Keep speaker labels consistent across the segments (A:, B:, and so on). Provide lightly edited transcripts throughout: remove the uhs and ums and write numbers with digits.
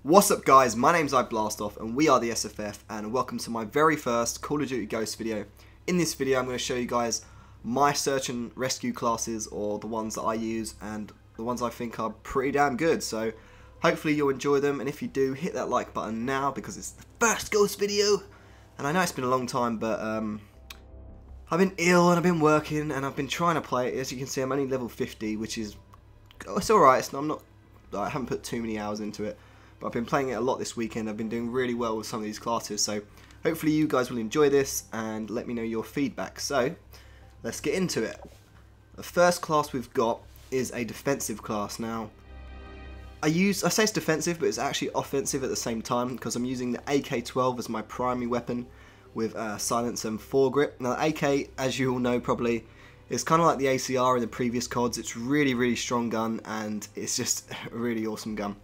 A: What's up guys, my name's iBlastoff and we are the SFF and welcome to my very first Call of Duty Ghosts video. In this video I'm going to show you guys my search and rescue classes, or the ones that I use and the ones I think are pretty damn good. So hopefully you'll enjoy them, and if you do, hit that like button now because it's the first Ghost video. And I know it's been a long time, but I've been ill and I've been working and I've been trying to play it. As you can see, I'm only level 50, which is, it's alright. I haven't put too many hours into it. But I've been playing it a lot this weekend. I've been doing really well with some of these classes, so hopefully you guys will enjoy this and let me know your feedback. So let's get into it. The first class we've got is a defensive class. Now I say it's defensive, but it's actually offensive at the same time because I'm using the AK-12 as my primary weapon with silence and foregrip. Now the AK, as you all know probably, is kind of like the ACR in the previous CODs. It's really strong gun and it's just a really awesome gun.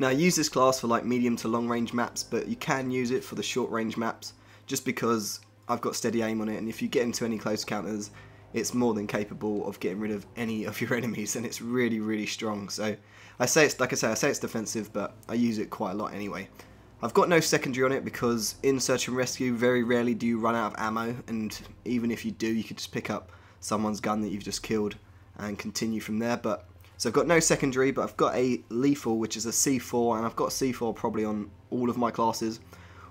A: Now I use this class for like medium to long range maps, but you can use it for the short range maps just because I've got steady aim on it, and if you get into any close encounters it's more than capable of getting rid of any of your enemies, and it's really strong. So I say it's defensive, but I use it quite a lot anyway. I've got no secondary on it because in search and rescue very rarely do you run out of ammo, and even if you do, you could just pick up someone's gun that you've just killed and continue from there. So I've got no secondary, but I've got a lethal, which is a C4, and I've got C4 probably on all of my classes.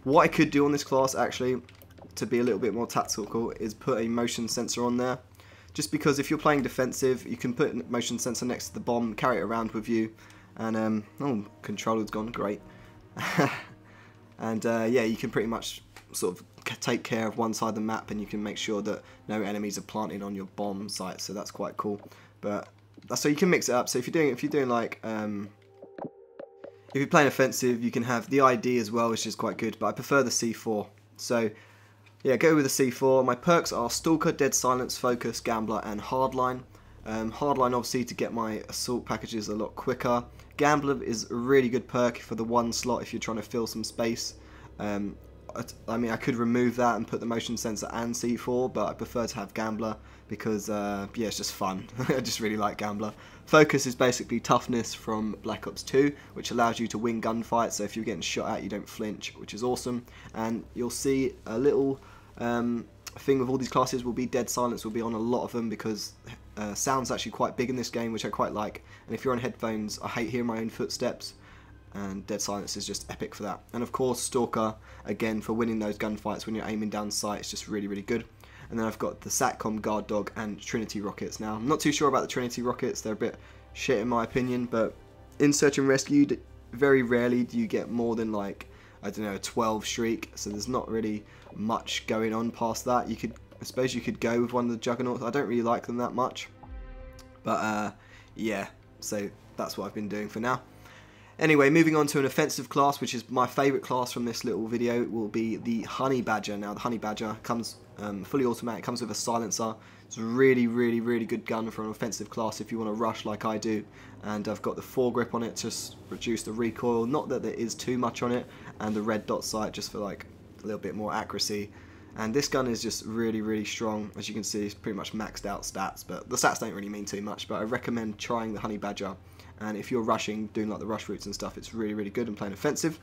A: What I could do on this class, actually, to be a little bit more tactical, is put a motion sensor on there. Just because if you're playing defensive, you can put a motion sensor next to the bomb, carry it around with you, and, oh, controller's gone, great. And, yeah, you can pretty much sort of take care of one side of the map, and you can make sure that no enemies are planted on your bomb site, so that's quite cool. But so you can mix it up. So if you're doing like if you're playing offensive, you can have the ID as well, which is quite good, but I prefer the C4. So yeah, go with the C4. My perks are Stalker, Dead Silence, Focus, Gambler and Hardline. Hardline obviously to get my assault packages a lot quicker. Gambler is a really good perk for the one slot if you're trying to fill some space. I mean, I could remove that and put the motion sensor and C4, but I prefer to have Gambler because, yeah, it's just fun. I just really like Gambler. Focus is basically toughness from Black Ops 2, which allows you to win gunfights, so if you're getting shot at, you don't flinch, which is awesome. And you'll see a little thing with all these classes will be Dead Silence will be on a lot of them because sound's actually quite big in this game, which I quite like. And if you're on headphones, I hate hearing my own footsteps, and Dead Silence is just epic for that. And of course Stalker, again, for winning those gunfights when you're aiming down sight, it's just really good. And then I've got the Satcom, Guard Dog and Trinity Rockets. Now I'm not too sure about the Trinity Rockets, they're a bit shit in my opinion, but in Search and Rescue very rarely do you get more than like, I don't know, a 12 streak, so there's not really much going on past that. I suppose you could go with one of the Juggernauts. I don't really like them that much, but yeah, so that's what I've been doing for now. Anyway, moving on to an offensive class, which is my favourite class from this little video, will be the Honey Badger. Now, the Honey Badger comes fully automatic, comes with a silencer. It's a really good gun for an offensive class if you want to rush like I do. And I've got the foregrip on it to reduce the recoil, not that there is too much on it, and the red dot sight just for like a little bit more accuracy. And this gun is just really strong. As you can see, it's pretty much maxed out stats, but the stats don't really mean too much, but I recommend trying the Honey Badger. And if you're rushing, doing like the rush routes and stuff, it's really good and playing offensive.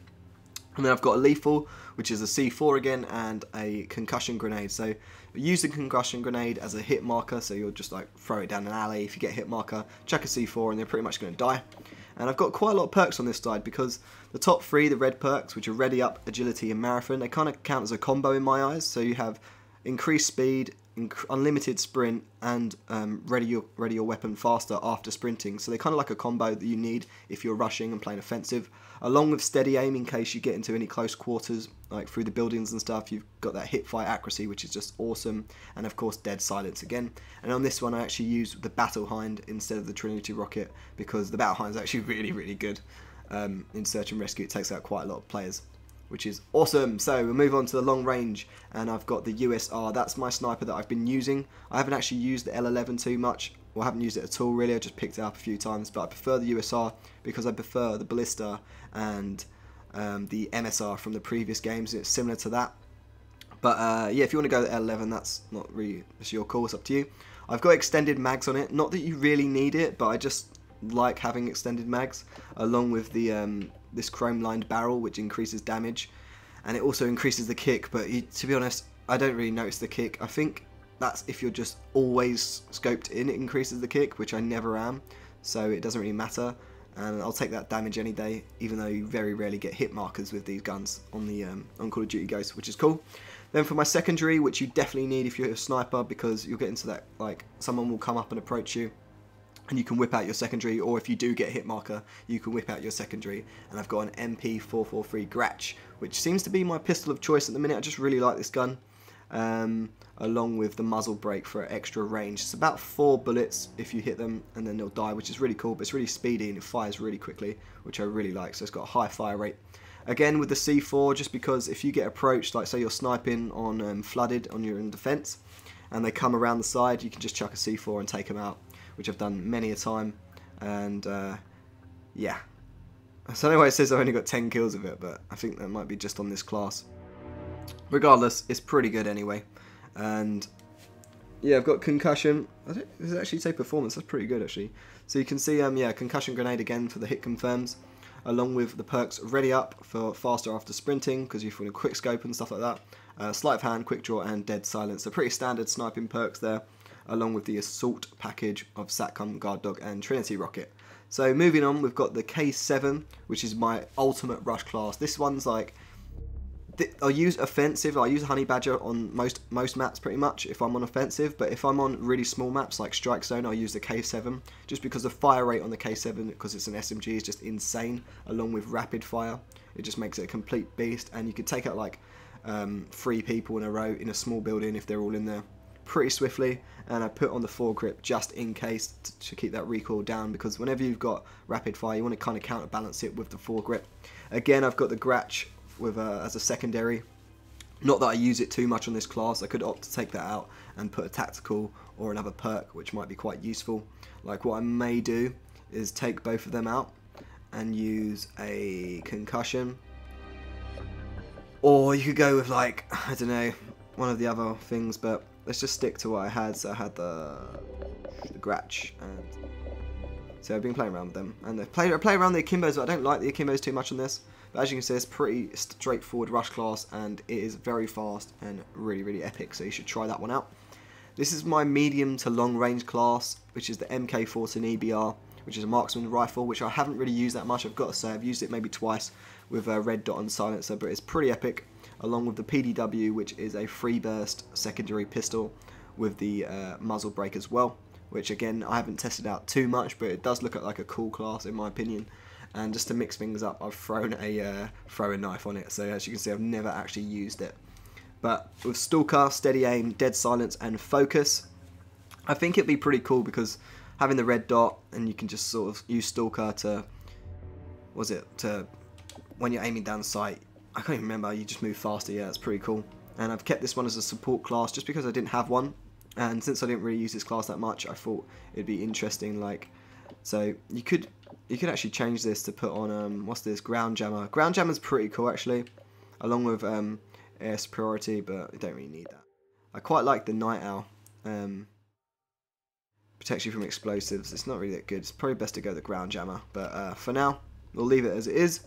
A: And then I've got a lethal, which is a C4 again, and a concussion grenade. So use the concussion grenade as a hit marker, so you'll just like throw it down an alley. If you get a hit marker, chuck a C4 and they're pretty much going to die. And I've got quite a lot of perks on this side because the top three, the red perks, which are Ready Up, Agility and Marathon, they kind of count as a combo in my eyes. So you have increased speed, unlimited sprint, and ready your weapon faster after sprinting. So they're kind of like a combo that you need if you're rushing and playing offensive, along with steady aim in case you get into any close quarters, like through the buildings and stuff. You've got that hip fire accuracy, which is just awesome, and of course Dead Silence again. And on this one I actually use the Battle Hind instead of the Trinity Rocket because the Battle Hind is actually really good. In Search and Rescue it takes out quite a lot of players, which is awesome. So we'll move on to the long range, and I've got the USR. That's my sniper that I've been using. I haven't actually used the L11 too much, or I haven't used it at all really. I just picked it up a few times, but I prefer the USR because I prefer the Ballista and the MSR from the previous games. It's similar to that. But yeah, if you want to go to L11, that's not really, it's your call, it's up to you. I've got extended mags on it. Not that you really need it, but I just like having extended mags along with the this chrome lined barrel, which increases damage, and it also increases the kick, but to be honest, I don't really notice the kick. I think that's if you're just always scoped in, it increases the kick, which I never am, so it doesn't really matter, and I'll take that damage any day, even though you very rarely get hit markers with these guns on the on Call of Duty Ghosts, which is cool. Then for my secondary, which you definitely need if you're a sniper, because you'll get into that, like, someone will come up and approach you, and you can whip out your secondary, or if you do get a hit marker, you can whip out your secondary. And I've got an MP443 Gratch, which seems to be my pistol of choice at the minute. I just really like this gun, along with the muzzle brake for extra range. It's about 4 bullets if you hit them, and then they'll die, which is really cool, but it's really speedy and it fires really quickly, which I really like, so it's got a high fire rate. Again with the C4, just because if you get approached, like say you're sniping on flooded on your defense, and they come around the side, you can just chuck a C4 and take them out, which I've done many a time. And yeah, so anyway, it says I've only got 10 kills of it, but I think that might be just on this class. Regardless, it's pretty good anyway. And yeah, I've got concussion. Does it actually say performance? That's pretty good actually. So you can see yeah, concussion grenade again for the hit confirms, along with the perks ready up for faster after sprinting, because you feel a quick scope and stuff like that. Sleight of hand, quick draw, and dead silence. So pretty standard sniping perks there, along with the assault package of Satcom, Guard Dog, and Trinity Rocket. So moving on, we've got the K7, which is my ultimate rush class. This one's like, I'll use offensive. I use Honey Badger on most maps pretty much if I'm on offensive, but if I'm on really small maps like Strike Zone, I'll use the K7, just because the fire rate on the K7, because it's an SMG, is just insane, along with rapid fire. It just makes it a complete beast, and you could take out like 3 people in a row in a small building if they're all in there pretty swiftly. And I put on the foregrip just in case to keep that recoil down, because whenever you've got rapid fire, you want to kind of counterbalance it with the foregrip. Again, I've got the Gratch with as a secondary. Not that I use it too much on this class. I could opt to take that out and put a tactical or another perk, which might be quite useful. Like what I may do is take both of them out and use a concussion, or you could go with like, I don't know, one of the other things, but let's just stick to what I had. So I had the Gratch, and so I've been playing around with them, and I play around the Akimbos, but I don't like the Akimbos too much on this. But as you can see, it's pretty straightforward rush class, and it is very fast and really, really epic, so you should try that one out. This is my medium to long range class, which is the MK14 EBR, which is a marksman rifle, which I haven't really used that much, I've got to say. I've used it maybe twice with a red dot and silencer, but it's pretty epic, along with the PDW, which is a free burst secondary pistol with the muzzle brake as well, which again, I haven't tested out too much, but it does look like a cool class in my opinion. And just to mix things up, I've thrown a throwing knife on it, so as you can see, I've never actually used it. But with Stalker, Steady Aim, Dead Silence, and Focus, I think it'd be pretty cool, because having the red dot, and you can just sort of use Stalker to, when you're aiming down sight, I can't even remember, you just move faster. Yeah, it's pretty cool. And I've kept this one as a support class just because I didn't have one, and since I didn't really use this class that much, I thought it'd be interesting. Like, so you could actually change this to put on what's this, Ground Jammer. Ground Jammer's pretty cool actually, along with Air Superiority, but you don't really need that. I quite like the Night Owl. Protects you from explosives. It's not really that good. It's probably best to go the Ground Jammer, but for now we'll leave it as it is.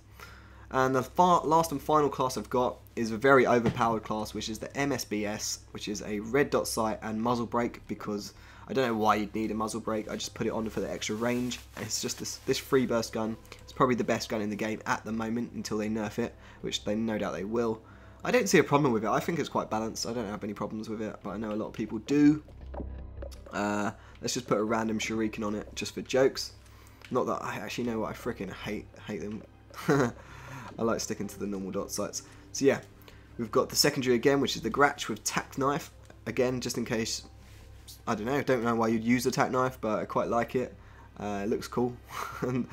A: And the last and final class I've got is a very overpowered class, which is the MSBS, which is a red dot sight and muzzle brake, because I don't know why you'd need a muzzle brake. I just put it on for the extra range. And it's just this free burst gun. It's probably the best gun in the game at the moment until they nerf it, which they no doubt they will. I don't see a problem with it. I think it's quite balanced. I don't have any problems with it, but I know a lot of people do. Let's just put a random shuriken on it just for jokes. Not that I actually know what I freaking hate them. I like sticking to the normal dot sights. So yeah, we've got the secondary again, which is the Gratch with tack knife. Again, just in case, I don't know why you'd use a tack knife, but I quite like it. It looks cool. And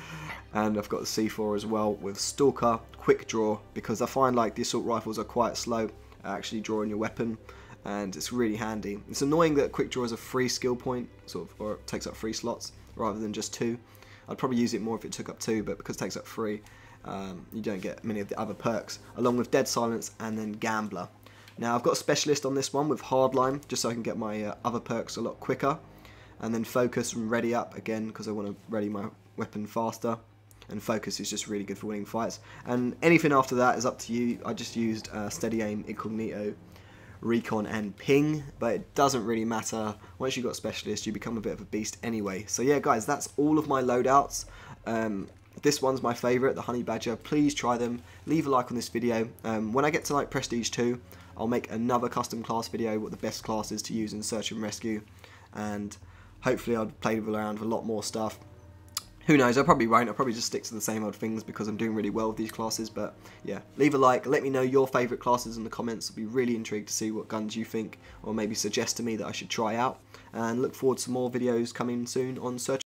A: I've got the C4 as well with Stalker, quick draw, because I find like the assault rifles are quite slow at actually drawing your weapon, and it's really handy. It's annoying that quick draw is a free skill point, sort of, or it takes up 3 slots rather than just 2. I'd probably use it more if it took up 2, but because it takes up 3, you don't get many of the other perks, along with Dead Silence and then Gambler. Now I've got a specialist on this one with Hardline, just so I can get my other perks a lot quicker, and then Focus and Ready Up again, because I want to ready my weapon faster. and focus is just really good for winning fights. And anything after that is up to you. I just used steady aim, incognito, recon and ping, but it doesn't really matter. Once you've got specialist, you become a bit of a beast anyway. So yeah guys, that's all of my loadouts. This one's my favourite, the Honey Badger. Please try them. Leave a like on this video. When I get to like Prestige 2, I'll make another custom class video, what the best classes to use in search and rescue, and hopefully I'll play around with a lot more stuff. Who knows, I probably won't. I'll probably just stick to the same old things because I'm doing really well with these classes. But yeah, leave a like, let me know your favourite classes in the comments. I'll be really intrigued to see what guns you think, or maybe suggest to me that I should try out. And look forward to more videos coming soon on search